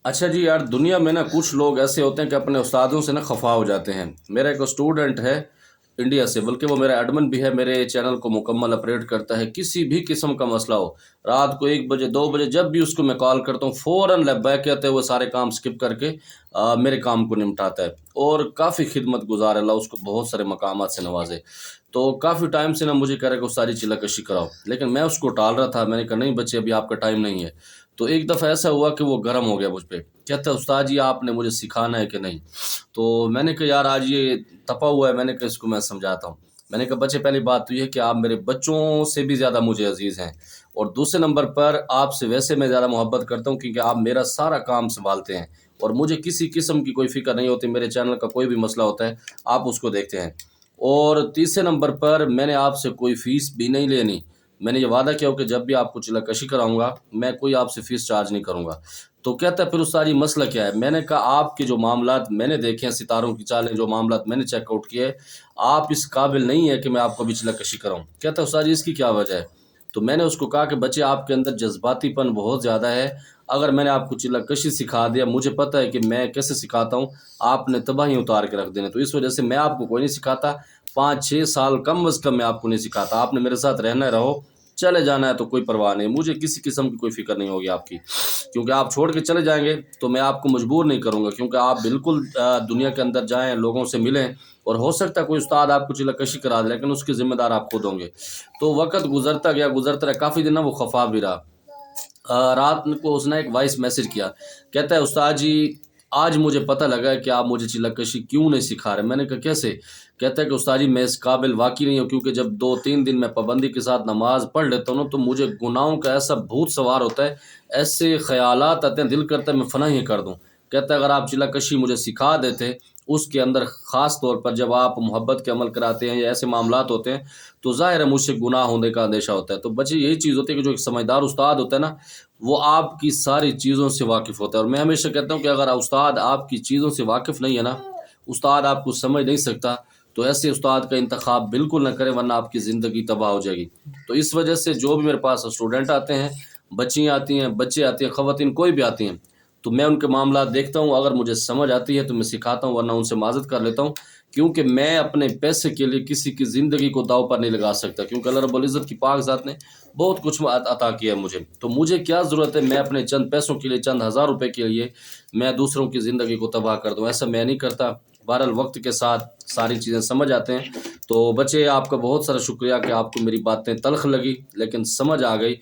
अच्छा जी यार, दुनिया में ना कुछ लोग ऐसे होते हैं कि अपने उस्तादों से ना खफा हो जाते हैं। मेरा एक स्टूडेंट है इंडिया से, बल्कि वो मेरा एडमिन भी है, मेरे चैनल को मुकम्मल अपडेट करता है। किसी भी किस्म का मसला हो, रात को 1 बजे 2 बजे जब भी उसको मैं कॉल करता हूँ, फ़ौरन बैक कहते हुए सारे काम स्किप करके मेरे काम को निपटाता है। और काफ़ी खिदमत गुजार है, अल्लाह उसको बहुत सारे मकामात से नवाजे। तो काफ़ी टाइम से ना मुझे कह रहा है कि सारी चिल्लाकशी कराओ, लेकिन मैं उसको टाल रहा था। मैंने कहा नहीं बच्चे, अभी आपका टाइम नहीं है। तो एक दफ़ा ऐसा हुआ कि वो गर्म हो गया मुझ पे। कहता है उस्ताद जी, आपने मुझे सिखाना है कि नहीं? तो मैंने कहा यार, आज ये तपा हुआ है। मैंने कहा इसको मैं समझाता हूँ। मैंने कहा बच्चे, पहली बात तो ये है कि आप मेरे बच्चों से भी ज़्यादा मुझे अजीज़ हैं, और दूसरे नंबर पर आपसे वैसे मैं ज़्यादा मोहब्बत करता हूँ क्योंकि आप मेरा सारा काम सँभालते हैं, और मुझे किसी किस्म की कोई फ़िक्र नहीं होती। मेरे चैनल का कोई भी मसला होता है, आप उसको देखते हैं। और तीसरे नंबर पर मैंने आपसे कोई फ़ीस भी नहीं लेनी। मैंने ये वादा किया हो कि जब भी आपको चिल्लाकशी कराऊँगा, मैं कोई आपसे फ़ीस चार्ज नहीं करूँगा। तो कहता है फिर उस्ताद जी मसला क्या है? मैंने कहा आपके जो मामलात मैंने देखे हैं, सितारों की चालें, जो मामलात मैंने चेकआउट किए, आप इस काबिल नहीं है कि मैं आपको अभी चिल्लाकशी कराऊँ। कहता है उस्ताद जी इसकी क्या वजह है? तो मैंने उसको कहा कि बच्चे, आपके अंदर जज़्बातीपन बहुत ज़्यादा है। अगर मैंने आपको चिल्लाकशी सिखा दिया, मुझे पता है कि मैं कैसे सिखाता हूँ, आपने तबाही उतार के रख देना। तो इस वजह से मैं आपको कोई नहीं सिखाता। 5-6 साल कम अज़ कम मैं आपको नहीं सिखाता। आपने मेरे साथ रहना है रहो, चले जाना है तो कोई परवाह नहीं। मुझे किसी किस्म की कोई फ़िक्र नहीं होगी आपकी। क्योंकि आप छोड़ के चले जाएँगे तो मैं आपको मजबूर नहीं करूँगा, क्योंकि आप बिल्कुल दुनिया के अंदर जाएँ, लोगों से मिलें, और हो सकता है कोई उस्ताद आपको चिल्लाकशी करा दे, लेकिन उसके ज़िम्मेदार आप खुद होंगे। तो वक़्त गुज़रता रहा, काफ़ी दिन ना वो खफ़ा भी रहा। रात को उसने एक वॉइस मैसेज किया। कहता है उस्ताद जी, आज मुझे पता लगा कि आप मुझे चिल्लाकशी क्यों नहीं सिखा रहे। मैंने कहा कैसे? कहता है कि उस्ताद जी, मैं इस काबिल वाकई नहीं हूँ, क्योंकि जब 2-3 दिन मैं पाबंदी के साथ नमाज पढ़ लेता हूँ ना, तो मुझे गुनाहों का ऐसा भूत सवार होता है, ऐसे ख्यालात आते हैं, दिल करता है मैं फना ही कर दूँ। कहता है अगर आप चिल्लाकशी मुझे सिखा देते, उसके अंदर ख़ास तौर पर जब आप मोहब्बत के अमल कराते हैं या ऐसे मामलात होते हैं, तो ज़ाहिर है मुझसे गुनाह होने का अंदेशा होता है। तो बच्चे, यही चीज़ होती है कि जो एक समझदार उस्ताद होता है ना, वो आपकी सारी चीज़ों से वाकिफ़ होता है। और मैं हमेशा कहता हूँ कि अगर उस्ताद आपकी चीज़ों से वाकिफ़ नहीं है ना, उस्ताद आपको समझ नहीं सकता, तो ऐसे उस्ताद का इंतखाब बिल्कुल ना करें, वरना आपकी ज़िंदगी तबाह हो जाएगी। तो इस वजह से जो भी मेरे पास स्टूडेंट आते हैं, बच्चियाँ आती हैं, बच्चे आते हैं, ख़वातीन कोई भी आती हैं, तो मैं उनके मामलात देखता हूँ। अगर मुझे समझ आती है तो मैं सिखाता हूँ, वरना उनसे माज़रत कर लेता हूँ। क्योंकि मैं अपने पैसे के लिए किसी की ज़िंदगी को दाँव पर नहीं लगा सकता, क्योंकि अल्लाह रब्बुल इज़्ज़त की पाक ज़ात ने बहुत कुछ अता किया है मुझे। तो मुझे क्या ज़रूरत है मैं अपने चंद पैसों के लिए, चंद हज़ार रुपए के लिए मैं दूसरों की ज़िंदगी को तबाह कर दूँ? ऐसा मैं नहीं करता। बहरहाल वक़्त के साथ सारी चीज़ें समझ आते हैं। तो बच्चे, आपका बहुत सारा शुक्रिया कि आपको मेरी बातें तल्ख़ लगी, लेकिन समझ आ गई।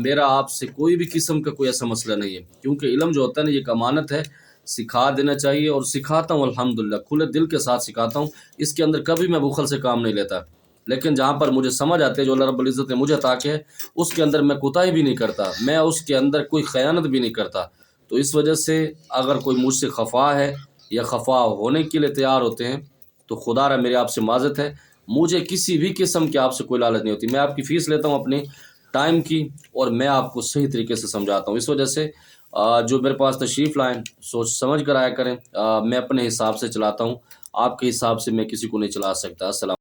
मेरा आपसे कोई भी किस्म का कोई ऐसा मसला नहीं है, क्योंकि इल्म जो होता है ना, ये एक अमानत है, सिखा देना चाहिए, और सिखाता हूँ अल्हम्दुलिल्लाह, खुले दिल के साथ सिखाता हूँ। इसके अंदर कभी मैं बुख़ल से काम नहीं लेता। लेकिन जहाँ पर मुझे समझ आती है, जो अल्लाह रब्बुल इज़्ज़त ने मुझे अता किया है, उसके अंदर मैं कोताही भी नहीं करता, मैं उसके अंदर कोई ख़यानत भी नहीं करता। तो इस वजह से अगर कोई मुझसे ख़फ़ा है या ख़फ़ा होने के लिए तैयार होते हैं, तो खुदारा मेरी आपसे माज़रत है। मुझे किसी भी किस्म की आपसे कोई लालच नहीं होती। मैं आपकी फ़ीस लेता हूँ अपनी टाइम की, और मैं आपको सही तरीके से समझाता हूँ। इस वजह से जो मेरे पास तशरीफ़ लाएँ, सोच समझ कर आया करें। मैं अपने हिसाब से चलाता हूँ, आपके हिसाब से मैं किसी को नहीं चला सकता। अस्सलाम।